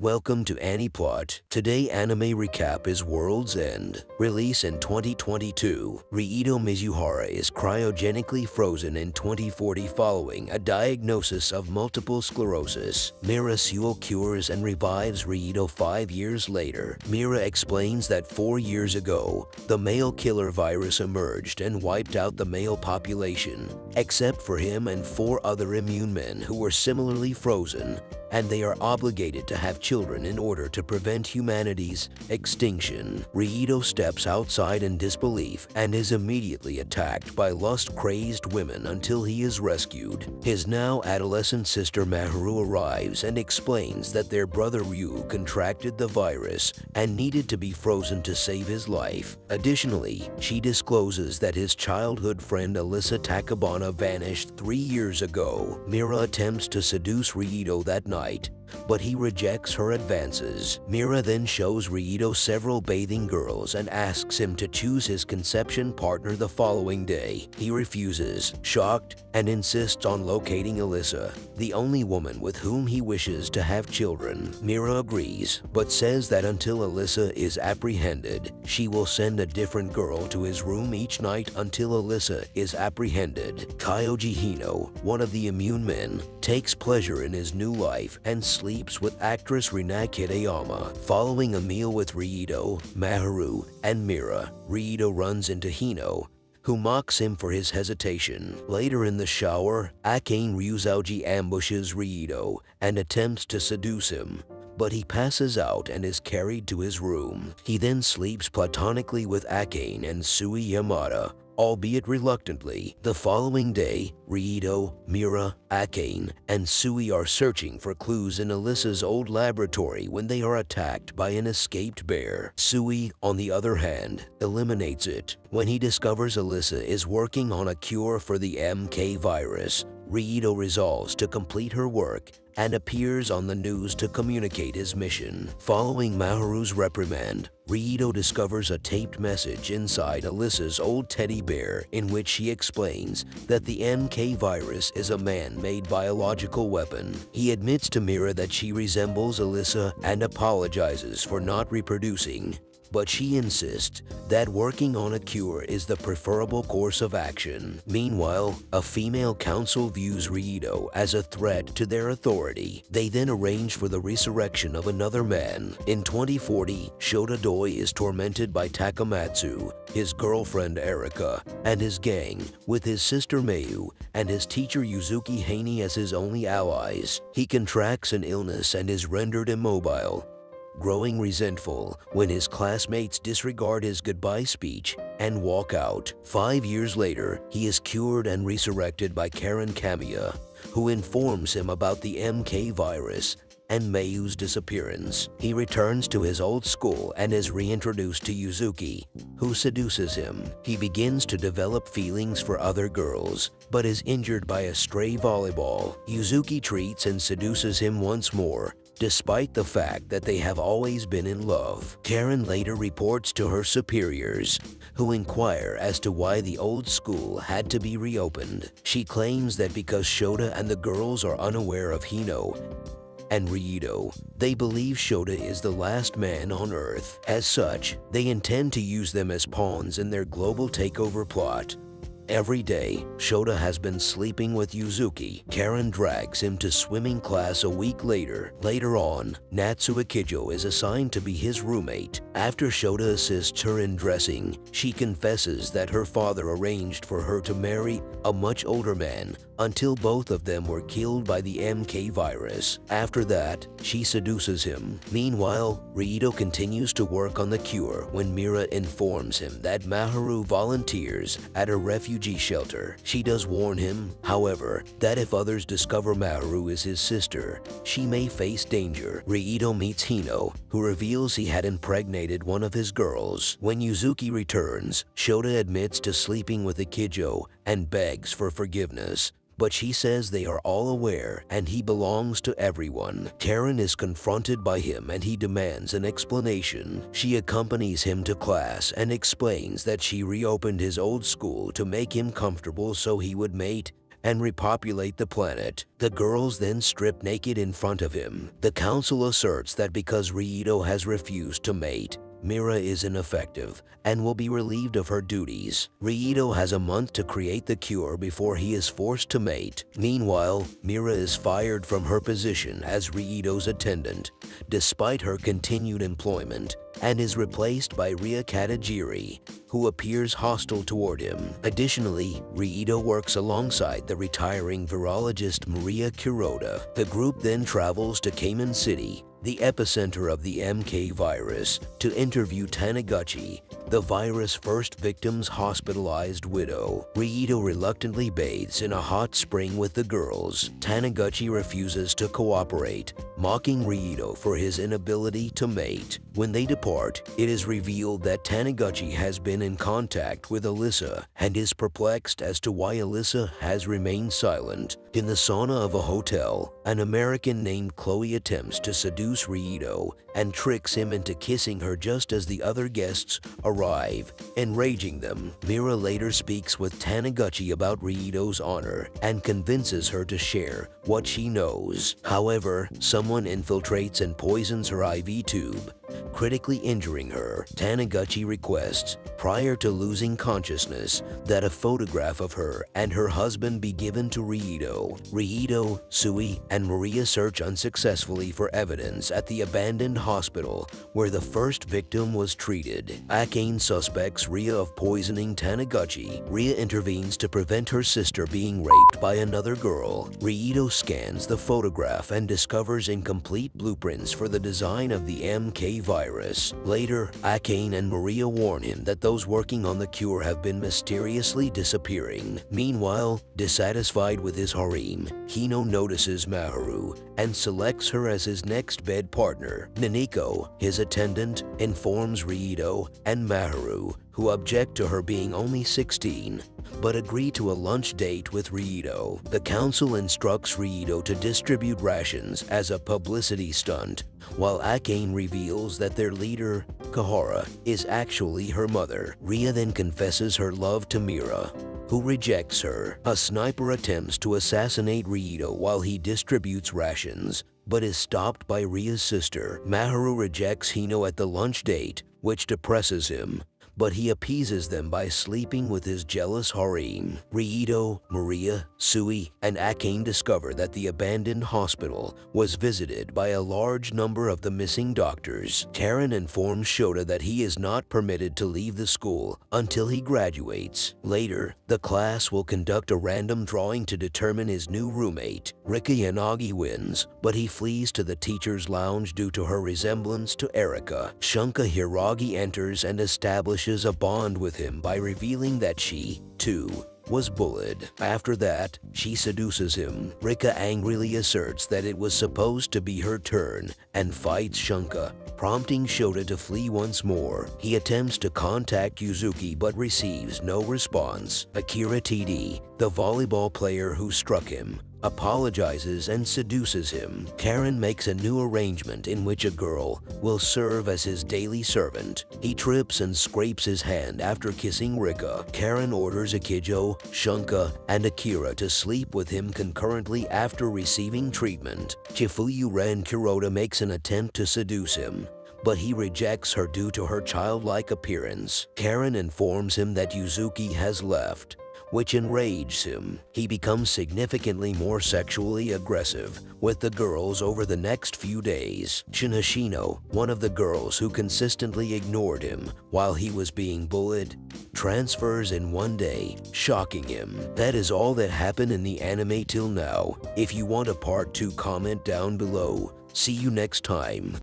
Welcome to AniPlot. Today anime recap is World's End. Release in 2022. Riito Mizuhara is cryogenically frozen in 2040 following a diagnosis of multiple sclerosis. Mira Sewell cures and revives Riito 5 years later. Mira explains that 4 years ago, the male killer virus emerged and wiped out the male population, except for him and 4 other immune men who were similarly frozen, and they are obligated to have children in order to prevent humanity's extinction. Riito steps outside in disbelief and is immediately attacked by lust-crazed women until he is rescued. His now adolescent sister Maharu arrives and explains that their brother Ryu contracted the virus and needed to be frozen to save his life. Additionally, she discloses that his childhood friend Alyssa Takabana vanished 3 years ago. Mira attempts to seduce Riito that night, but he rejects her advances. Mira then shows Riito several bathing girls and asks him to choose his conception partner the following day. He refuses, shocked, and insists on locating Alyssa, the only woman with whom he wishes to have children. Mira agrees, but says that until Alyssa is apprehended, she will send a different girl to his room each night until Alyssa is apprehended. Kyoji Hino, one of the immune men, takes pleasure in his new life and sleeps with actress Rina Kitayama. Following a meal with Riito, Maharu, and Mira, Riito runs into Hino, who mocks him for his hesitation. Later in the shower, Akane Ryuzaji ambushes Riito and attempts to seduce him, but he passes out and is carried to his room. He then sleeps platonically with Akane and Sui Yamada, albeit reluctantly. The following day, Riito, Mira, Akane, and Sui are searching for clues in Alyssa's old laboratory when they are attacked by an escaped bear. Sui, on the other hand, eliminates it. When he discovers Alyssa is working on a cure for the MK virus, Riito resolves to complete her work and appears on the news to communicate his mission. Following Maharu's reprimand, Riito discovers a taped message inside Alyssa's old teddy bear in which she explains that the MK virus is a man-made biological weapon. He admits to Mira that she resembles Alyssa and apologizes for not reproducing, but she insists that working on a cure is the preferable course of action. Meanwhile, a female council views Riito as a threat to their authority. They then arrange for the resurrection of another man. In 2040, Shota Doi is tormented by Takamatsu, his girlfriend Erika, and his gang, with his sister Mayu and his teacher Yuzuki Haney as his only allies. He contracts an illness and is rendered immobile, growing resentful when his classmates disregard his goodbye speech and walk out. 5 years later, he is cured and resurrected by Karen Kamiya, who informs him about the MK virus and Mayu's disappearance. He returns to his old school and is reintroduced to Yuzuki, who seduces him. He begins to develop feelings for other girls, but is injured by a stray volleyball. Yuzuki treats and seduces him once more, despite the fact that they have always been in love. Karen later reports to her superiors, who inquire as to why the old school had to be reopened. She claims that because Shota and the girls are unaware of Hino and Riito, they believe Shota is the last man on Earth. As such, they intend to use them as pawns in their global takeover plot. Every day, Shota has been sleeping with Yuzuki. Karen drags him to swimming class a week later. Later on, Natsu Akijo is assigned to be his roommate. After Shota assists her in dressing, she confesses that her father arranged for her to marry a much older man until both of them were killed by the MK virus. After that, she seduces him. Meanwhile, Riito continues to work on the cure when Mira informs him that Maharu volunteers at a refugee shelter. She does warn him, however, that if others discover Maharu is his sister, she may face danger. Riito meets Hino, who reveals he had impregnated one of his girls. When Yuzuki returns, Shota admits to sleeping with Akijo and begs for forgiveness, but she says they are all aware and he belongs to everyone. Karen is confronted by him and he demands an explanation. She accompanies him to class and explains that she reopened his old school to make him comfortable so he would mate and repopulate the planet. The girls then strip naked in front of him. The council asserts that because Rito has refused to mate, Mira is ineffective and will be relieved of her duties. Rito has a month to create the cure before he is forced to mate. Meanwhile, Mira is fired from her position as Rito's attendant, despite her continued employment, and is replaced by Ria Katagiri, who appears hostile toward him. Additionally, Rito works alongside the retiring virologist Maria Kuroda. The group then travels to Cayman City, the epicenter of the MK virus, to interview Taniguchi, the virus' first victim's hospitalized widow. Rito reluctantly bathes in a hot spring with the girls. Taniguchi refuses to cooperate, mocking Rito for his inability to mate. When they depart, it is revealed that Taniguchi has been in contact with Alyssa and is perplexed as to why Alyssa has remained silent. In the sauna of a hotel, an American named Chloe attempts to seduce Rito and tricks him into kissing her just as the other guests arrive, enraging them. Mira later speaks with Taniguchi about Rito's honor and convinces her to share what she knows. However, someone infiltrates and poisons her IV tube, critically injuring her. Taniguchi requests, prior to losing consciousness, that a photograph of her and her husband be given to Rito. Rito, Sui, and Maria search unsuccessfully for evidence at the abandoned hospital where the first victim was treated. Akane suspects Ria of poisoning Taniguchi. Ria intervenes to prevent her sister being raped by another girl. Rito scans the photograph and discovers incomplete blueprints for the design of the MK virus. Later, Akane and Maria warn him that those working on the cure have been mysteriously disappearing. Meanwhile, dissatisfied with his harem, Hino notices Maharu and selects her as his next bed partner. Naniko, his attendant, informs Rito and Maharu, who object to her being only 16, but agree to a lunch date with Rito. The council instructs Rito to distribute rations as a publicity stunt, while Akane reveals that their leader, Kahara, is actually her mother. Ria then confesses her love to Mira, who rejects her. A sniper attempts to assassinate Rito while he distributes rations, but is stopped by Ria's sister. Maharu rejects Hino at the lunch date, which depresses him, but he appeases them by sleeping with his jealous harem. Rito, Maria, Sui, and Akane discover that the abandoned hospital was visited by a large number of the missing doctors. Karen informs Shota that he is not permitted to leave the school until he graduates. Later, the class will conduct a random drawing to determine his new roommate. Rika Yanagi wins, but he flees to the teacher's lounge due to her resemblance to Erika. Shunka Hiragi enters and establishes a bond with him by revealing that she, too, was bullied. After that, she seduces him. Rika angrily asserts that it was supposed to be her turn and fights Shunka, prompting Shota to flee once more. He attempts to contact Yuzuki but receives no response. Akira TD, the volleyball player who struck him, apologizes and seduces him. Karen makes a new arrangement in which a girl will serve as his daily servant. He trips and scrapes his hand after kissing Rika. Karen orders Akijo, Shunka, and Akira to sleep with him concurrently after receiving treatment. Chifuyu Ren Kuroda makes an attempt to seduce him, but he rejects her due to her childlike appearance. Karen informs him that Yuzuki has left, which enrages him. He becomes significantly more sexually aggressive with the girls over the next few days. Shinoshino, one of the girls who consistently ignored him while he was being bullied, transfers in one day, shocking him. That is all that happened in the anime till now. If you want a part 2, comment down below. See you next time.